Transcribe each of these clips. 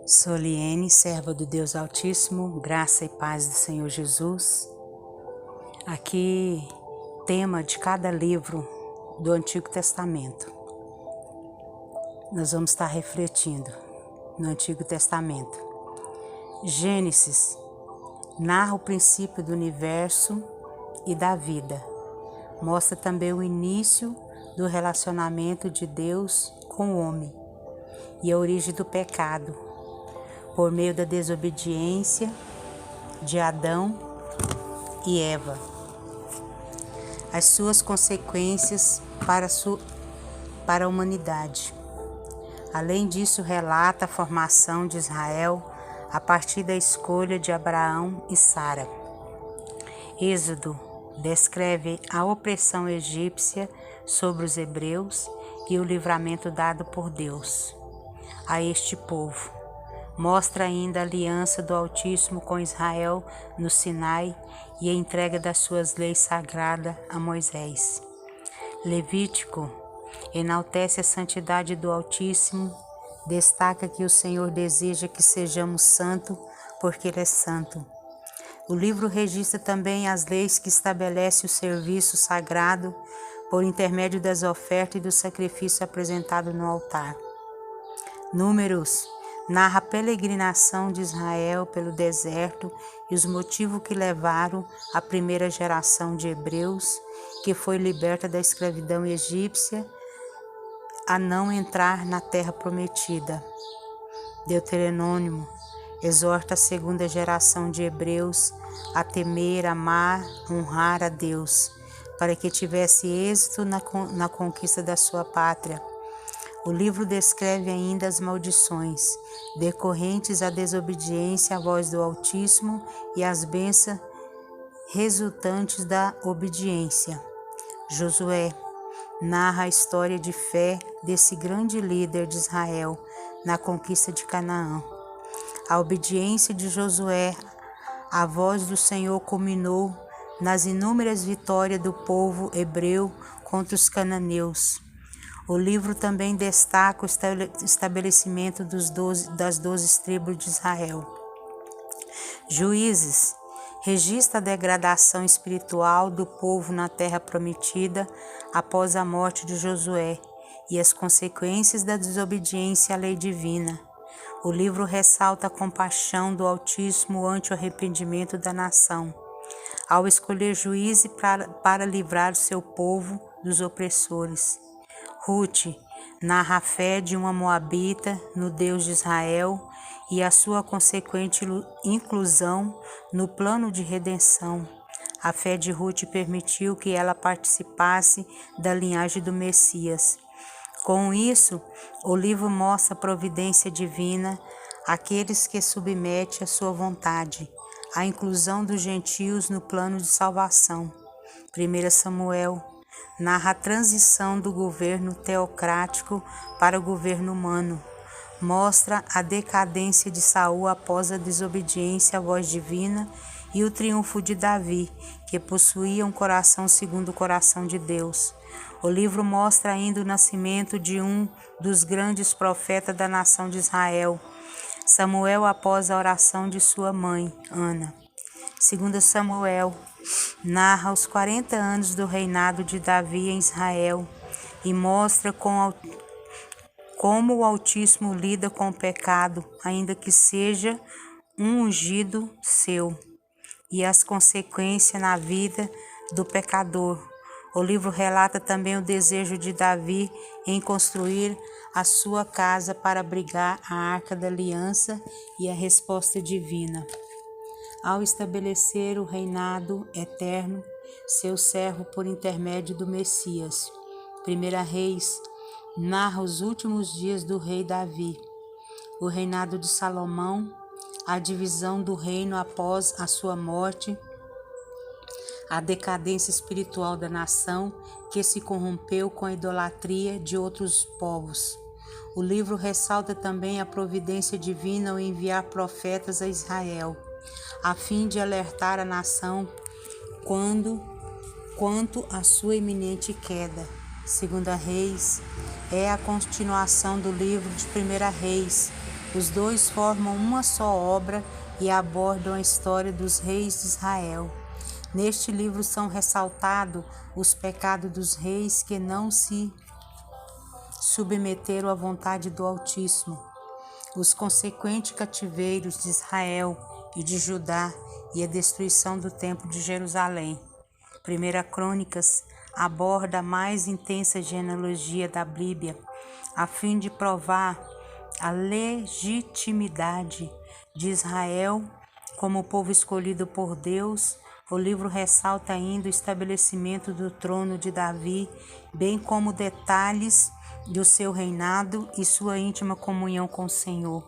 Sou Liene, serva do Deus Altíssimo, graça e paz do Senhor Jesus. Aqui, tema de cada livro do Antigo Testamento. Nós vamos estar refletindo no Antigo Testamento. Gênesis narra o princípio do universo e da vida. Mostra também o início do relacionamento de Deus com o homem e a origem do pecado, por meio da desobediência de Adão e Eva. As suas consequências para a humanidade. Além disso, relata a formação de Israel a partir da escolha de Abraão e Sara. Êxodo descreve a opressão egípcia sobre os hebreus e o livramento dado por Deus a este povo. Mostra ainda a aliança do Altíssimo com Israel no Sinai e a entrega das suas leis sagradas a Moisés. Levítico enaltece a santidade do Altíssimo, destaca que o Senhor deseja que sejamos santos, porque Ele é santo. O livro registra também as leis que estabelecem o serviço sagrado por intermédio das ofertas e do sacrifício apresentado no altar. Números narra a peregrinação de Israel pelo deserto e os motivos que levaram a primeira geração de hebreus, que foi liberta da escravidão egípcia, a não entrar na terra prometida. Deuteronômio exorta a segunda geração de hebreus a temer, amar, honrar a Deus, para que tivesse êxito na conquista da sua pátria. O livro descreve ainda as maldições decorrentes à desobediência à voz do Altíssimo e as bênçãos resultantes da obediência. Josué narra a história de fé desse grande líder de Israel na conquista de Canaã. A obediência de Josué à voz do Senhor culminou nas inúmeras vitórias do povo hebreu contra os cananeus. O livro também destaca o estabelecimento das 12 tribos de Israel. Juízes registra a degradação espiritual do povo na terra prometida após a morte de Josué e as consequências da desobediência à lei divina. O livro ressalta a compaixão do Altíssimo ante o arrependimento da nação, ao escolher juízes para livrar o seu povo dos opressores. Ruth narra a fé de uma moabita no Deus de Israel e a sua consequente inclusão no plano de redenção. A fé de Ruth permitiu que ela participasse da linhagem do Messias. Com isso, o livro mostra a providência divina àqueles que submetem à sua vontade, a inclusão dos gentios no plano de salvação. 1 Samuel narra a transição do governo teocrático para o governo humano. Mostra a decadência de Saul após a desobediência à voz divina e o triunfo de Davi, que possuía um coração segundo o coração de Deus. O livro mostra ainda o nascimento de um dos grandes profetas da nação de Israel, Samuel, após a oração de sua mãe, Ana. 2 Samuel narra os 40 anos do reinado de Davi em Israel e mostra como o Altíssimo lida com o pecado, ainda que seja um ungido seu, e as consequências na vida do pecador. O livro relata também o desejo de Davi em construir a sua casa para abrigar a Arca da Aliança e a resposta divina. Ao estabelecer o reinado eterno, seu servo por intermédio do Messias. 1 Reis narra os últimos dias do rei Davi, o reinado de Salomão, a divisão do reino após a sua morte, a decadência espiritual da nação que se corrompeu com a idolatria de outros povos. O livro ressalta também a providência divina ao enviar profetas a Israel, a fim de alertar a nação quanto à sua iminente queda. 2 Reis é a continuação do livro de 1 Reis, Os dois formam uma só obra e abordam a história dos reis de Israel. Neste livro são ressaltados os pecados dos reis que não se submeteram à vontade do Altíssimo, os consequentes cativeiros de Israel e de Judá e a destruição do Templo de Jerusalém. 1 Crônicas aborda a mais intensa genealogia da Bíblia, a fim de provar a legitimidade de Israel como povo escolhido por Deus. O livro ressalta ainda o estabelecimento do trono de Davi, bem como detalhes do seu reinado e sua íntima comunhão com o Senhor.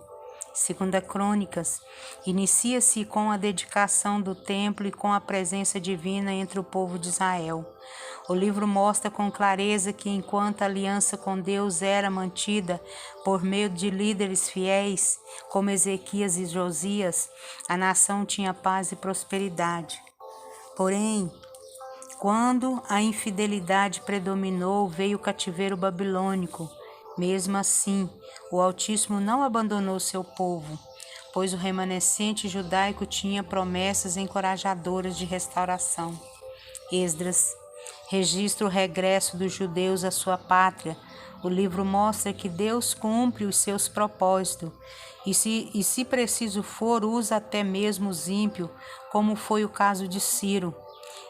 2 Crônicas inicia-se com a dedicação do templo e com a presença divina entre o povo de Israel. O livro mostra com clareza que enquanto a aliança com Deus era mantida por meio de líderes fiéis, como Ezequias e Josias, a nação tinha paz e prosperidade. Porém, quando a infidelidade predominou, veio o cativeiro babilônico. Mesmo assim, o Altíssimo não abandonou seu povo, pois o remanescente judaico tinha promessas encorajadoras de restauração. Esdras registra o regresso dos judeus à sua pátria. O livro mostra que Deus cumpre os seus propósitos e se preciso for, usa até mesmo os ímpios, como foi o caso de Ciro.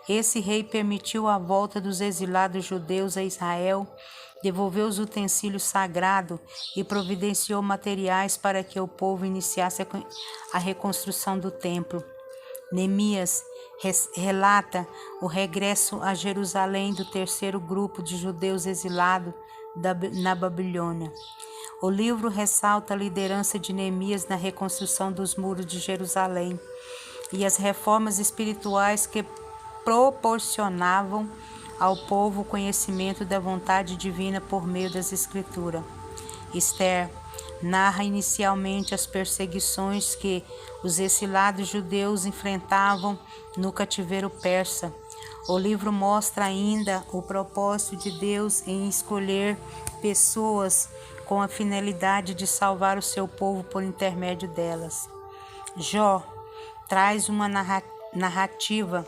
Esse rei permitiu a volta dos exilados judeus a Israel, devolveu os utensílios sagrados e providenciou materiais para que o povo iniciasse a reconstrução do templo. Neemias relata o regresso a Jerusalém do terceiro grupo de judeus exilados na Babilônia. O livro ressalta a liderança de Neemias na reconstrução dos muros de Jerusalém e as reformas espirituais que proporcionavam ao povo o conhecimento da vontade divina por meio das Escrituras. Esther narra inicialmente as perseguições que os exilados judeus enfrentavam no cativeiro persa. O livro mostra ainda o propósito de Deus em escolher pessoas com a finalidade de salvar o seu povo por intermédio delas. Jó traz uma narrativa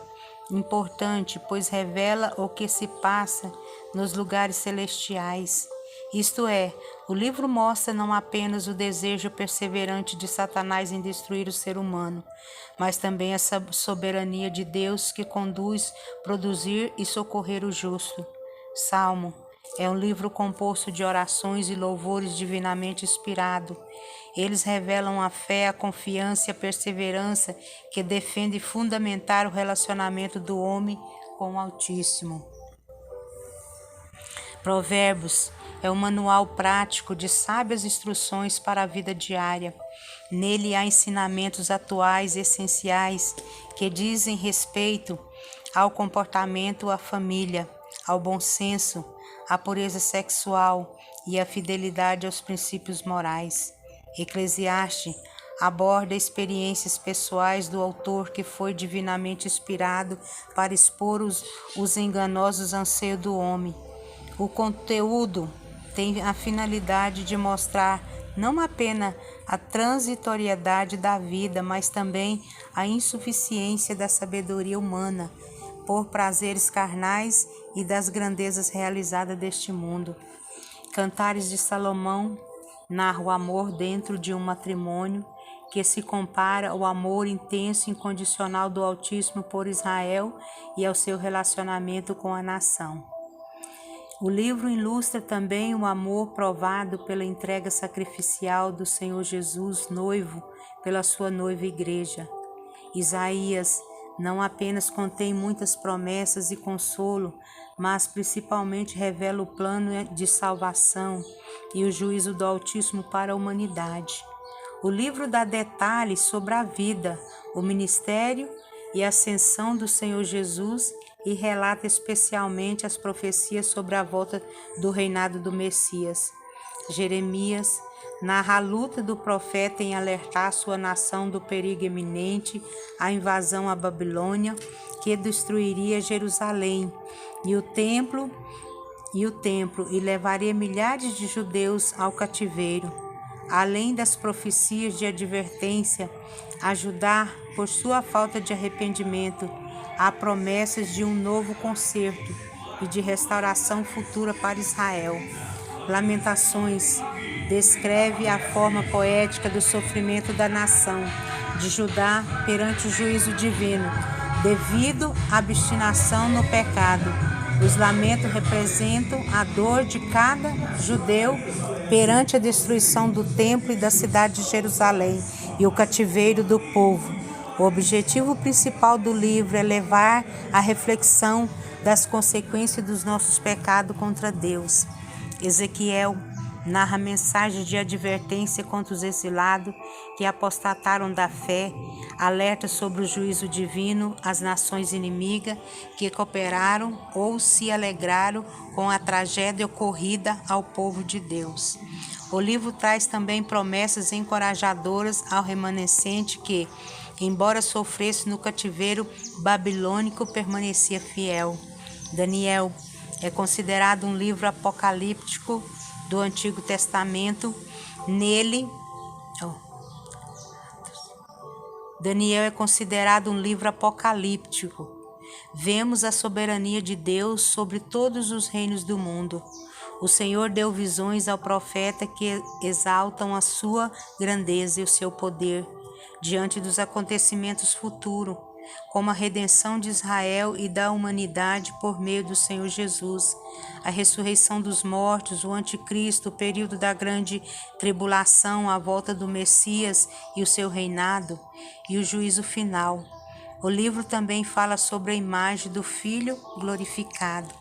importante, pois revela o que se passa nos lugares celestiais. Isto é, o livro mostra não apenas o desejo perseverante de Satanás em destruir o ser humano, mas também a soberania de Deus que conduz produzir e socorrer o justo. Salmo é um livro composto de orações e louvores divinamente inspirados. Eles revelam a fé, a confiança e a perseverança que defende fundamentar o relacionamento do homem com o Altíssimo. Provérbios é um manual prático de sábias instruções para a vida diária. Nele há ensinamentos atuais e essenciais que dizem respeito ao comportamento, à família, ao bom senso, à pureza sexual e à fidelidade aos princípios morais. Eclesiastes aborda experiências pessoais do autor que foi divinamente inspirado para expor os enganosos anseios do homem. O conteúdo tem a finalidade de mostrar não apenas a transitoriedade da vida, mas também a insuficiência da sabedoria humana por prazeres carnais e das grandezas realizadas deste mundo. Cantares de Salomão narra o amor dentro de um matrimônio que se compara ao amor intenso e incondicional do Altíssimo por Israel e ao seu relacionamento com a nação. O livro ilustra também o amor provado pela entrega sacrificial do Senhor Jesus, noivo, pela sua noiva igreja. Isaías não apenas contém muitas promessas e consolo, mas principalmente revela o plano de salvação e o juízo do Altíssimo para a humanidade. O livro dá detalhes sobre a vida, o ministério e a ascensão do Senhor Jesus e relata especialmente as profecias sobre a volta do reinado do Messias. Jeremias narra a luta do profeta em alertar sua nação do perigo iminente, a invasão à Babilônia, que destruiria Jerusalém e o templo e levaria milhares de judeus ao cativeiro. além das profecias de advertência, ajudar por sua falta de arrependimento, há promessas de um novo concerto e de restauração futura para Israel. Lamentações descreve a forma poética do sofrimento da nação de Judá perante o juízo divino, devido à obstinação no pecado. Os lamentos representam a dor de cada judeu perante a destruição do templo e da cidade de Jerusalém e o cativeiro do povo. O objetivo principal do livro é levar à reflexão das consequências dos nossos pecados contra Deus. Ezequiel narra mensagem de advertência contra os exilados que apostataram da fé, alerta sobre o juízo divino às nações inimigas que cooperaram ou se alegraram com a tragédia ocorrida ao povo de Deus. O livro traz também promessas encorajadoras ao remanescente que, embora sofresse no cativeiro babilônico, permanecia fiel. Daniel é considerado um livro apocalíptico do Antigo Testamento. Daniel é considerado um livro apocalíptico. Vemos a soberania de Deus sobre todos os reinos do mundo. O Senhor deu visões ao profeta que exaltam a sua grandeza e o seu poder diante dos acontecimentos futuros, como a redenção de Israel e da humanidade por meio do Senhor Jesus, a ressurreição dos mortos, o anticristo, o período da grande tribulação, a volta do Messias e o seu reinado, e o juízo final. O livro também fala sobre a imagem do Filho glorificado.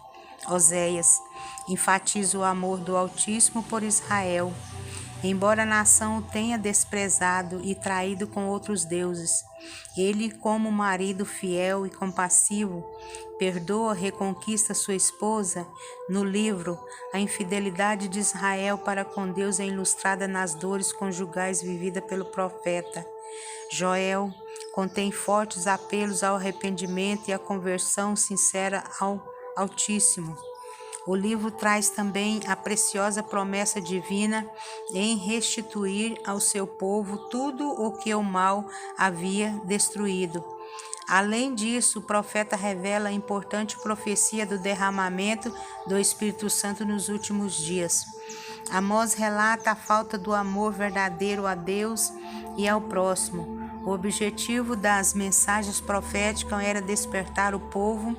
Oséias enfatiza o amor do Altíssimo por Israel, embora a nação o tenha desprezado e traído com outros deuses. Ele, como marido fiel e compassivo, perdoa, reconquista sua esposa. No livro, a infidelidade de Israel para com Deus é ilustrada nas dores conjugais vividas pelo profeta. Joel contém fortes apelos ao arrependimento e à conversão sincera ao Altíssimo. O livro traz também a preciosa promessa divina em restituir ao seu povo tudo o que o mal havia destruído. Além disso, o profeta revela a importante profecia do derramamento do Espírito Santo nos últimos dias. Amós relata a falta do amor verdadeiro a Deus e ao próximo. O objetivo das mensagens proféticas era despertar o povo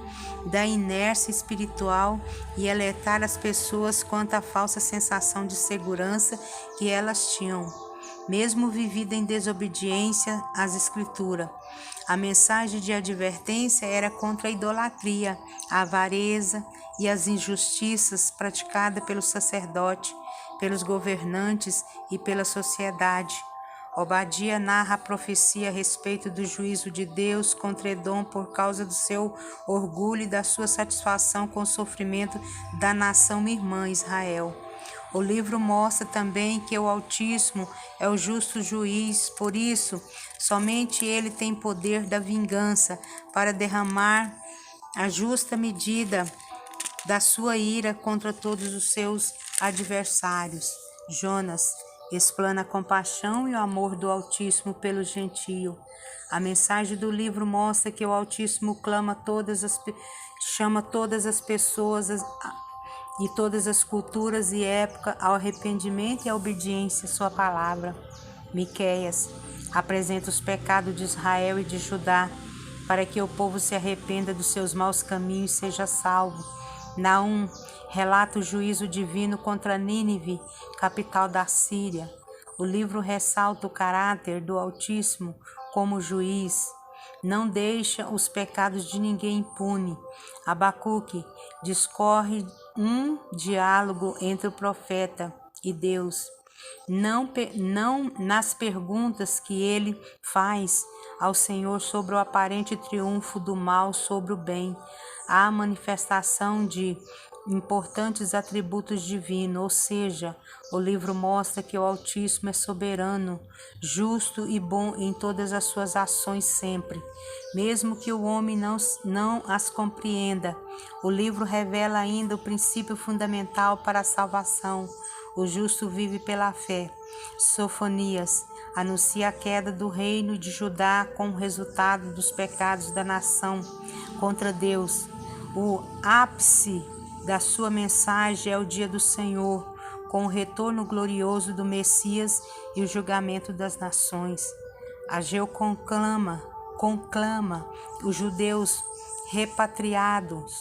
da inércia espiritual e alertar as pessoas quanto à falsa sensação de segurança que elas tinham, mesmo vivida em desobediência às Escrituras. A mensagem de advertência era contra a idolatria, a avareza e as injustiças praticadas pelos sacerdotes, pelos governantes e pela sociedade. Obadia narra a profecia a respeito do juízo de Deus contra Edom por causa do seu orgulho e da sua satisfação com o sofrimento da nação irmã Israel. O livro mostra também que o Altíssimo é o justo juiz, por isso, somente ele tem poder da vingança para derramar a justa medida da sua ira contra todos os seus adversários. Jonas explana a compaixão e o amor do Altíssimo pelo gentio. A mensagem do livro mostra que o Altíssimo chama todas as pessoas e todas as culturas e épocas ao arrependimento e à obediência à sua palavra. Miqueias apresenta os pecados de Israel e de Judá, para que o povo se arrependa dos seus maus caminhos e seja salvo. Naum relata o juízo divino contra Nínive, capital da Síria. O livro ressalta o caráter do Altíssimo como juiz. Não deixa os pecados de ninguém impune. Abacuque discorre um diálogo entre o profeta e Deus. Não nas perguntas que ele faz ao Senhor sobre o aparente triunfo do mal sobre o bem. Há a manifestação de importantes atributos divinos, ou seja, o livro mostra que o Altíssimo é soberano, justo e bom em todas as suas ações sempre, mesmo que o homem não as compreenda. O livro revela ainda o princípio fundamental para a salvação. O justo vive pela fé. Sofonias anuncia a queda do reino de Judá como resultado dos pecados da nação contra Deus. O ápice da sua mensagem é o dia do Senhor, com o retorno glorioso do Messias e o julgamento das nações. Ageu conclama os judeus repatriados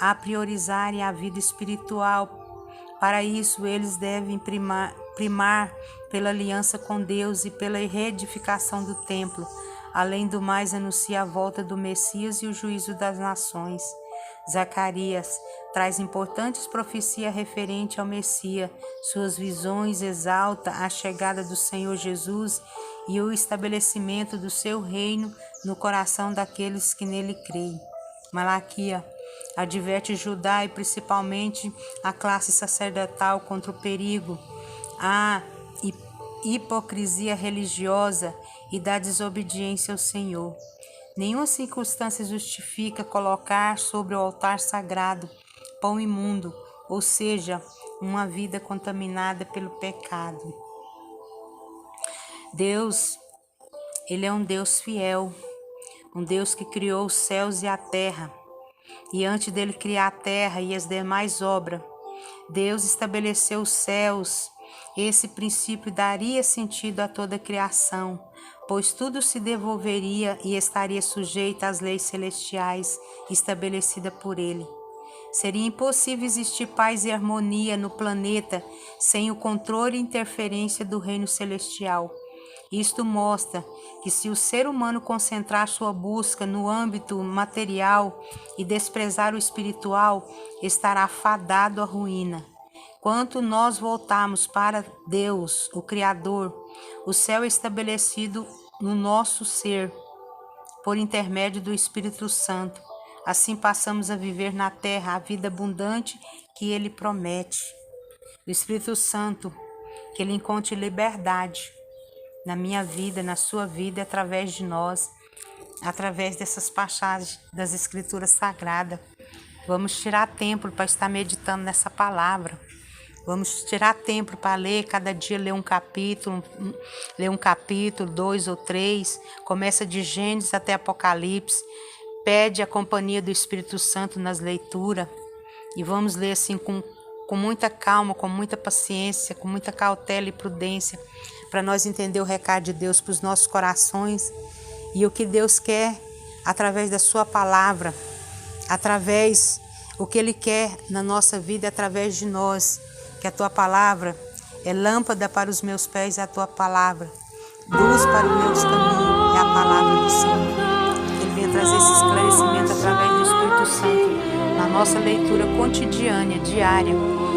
a priorizarem a vida espiritual. Para isso, eles devem primar pela aliança com Deus e pela reedificação do templo. Além do mais, anuncia a volta do Messias e o juízo das nações. Zacarias traz importantes profecias referentes ao Messias. Suas visões exaltam a chegada do Senhor Jesus e o estabelecimento do seu reino no coração daqueles que nele creem. Malaquias adverte Judá e principalmente a classe sacerdotal contra o perigo, a hipocrisia religiosa e da desobediência ao Senhor. Nenhuma circunstância justifica colocar sobre o altar sagrado pão imundo, ou seja, uma vida contaminada pelo pecado. Deus, Ele é um Deus fiel, um Deus que criou os céus e a terra. E antes dele criar a terra e as demais obras, Deus estabeleceu os céus. Esse princípio daria sentido a toda a criação, pois tudo se devolveria e estaria sujeito às leis celestiais estabelecidas por ele. Seria impossível existir paz e harmonia no planeta sem o controle e interferência do reino celestial. Isto mostra que se o ser humano concentrar sua busca no âmbito material e desprezar o espiritual, estará fadado à ruína. Quando nós voltarmos para Deus, o Criador, o céu é estabelecido no nosso ser, por intermédio do Espírito Santo. Assim passamos a viver na terra a vida abundante que Ele promete. O Espírito Santo, que Ele encontre liberdade na minha vida, na sua vida, através de nós, através dessas passagens das Escrituras Sagradas. Vamos tirar tempo para estar meditando nessa palavra. Vamos tirar tempo para ler, cada dia ler um capítulo, 2 ou 3. Começa de Gênesis até Apocalipse. Pede a companhia do Espírito Santo nas leituras. E vamos ler assim com muita calma, com muita paciência, com muita cautela e prudência, para nós entender o recado de Deus para os nossos corações e o que Deus quer através da sua palavra, através o que Ele quer na nossa vida, através de nós. Que a tua palavra é lâmpada para os meus pés, a tua palavra, luz para os meus caminhos, é a palavra do Senhor. Que Ele venha trazer esse esclarecimento através do Espírito Santo na nossa leitura cotidiana, diária.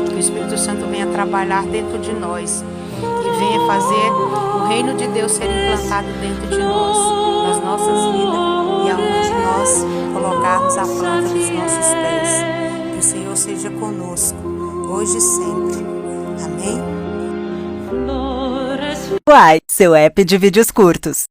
Que o Espírito Santo venha trabalhar dentro de nós e venha fazer o reino de Deus ser implantado dentro de nós, nas nossas vidas e aonde nós colocarmos a planta dos nossos pés. Que o Senhor seja conosco, hoje e sempre. Amém? Uai, seu app de vídeos curtos.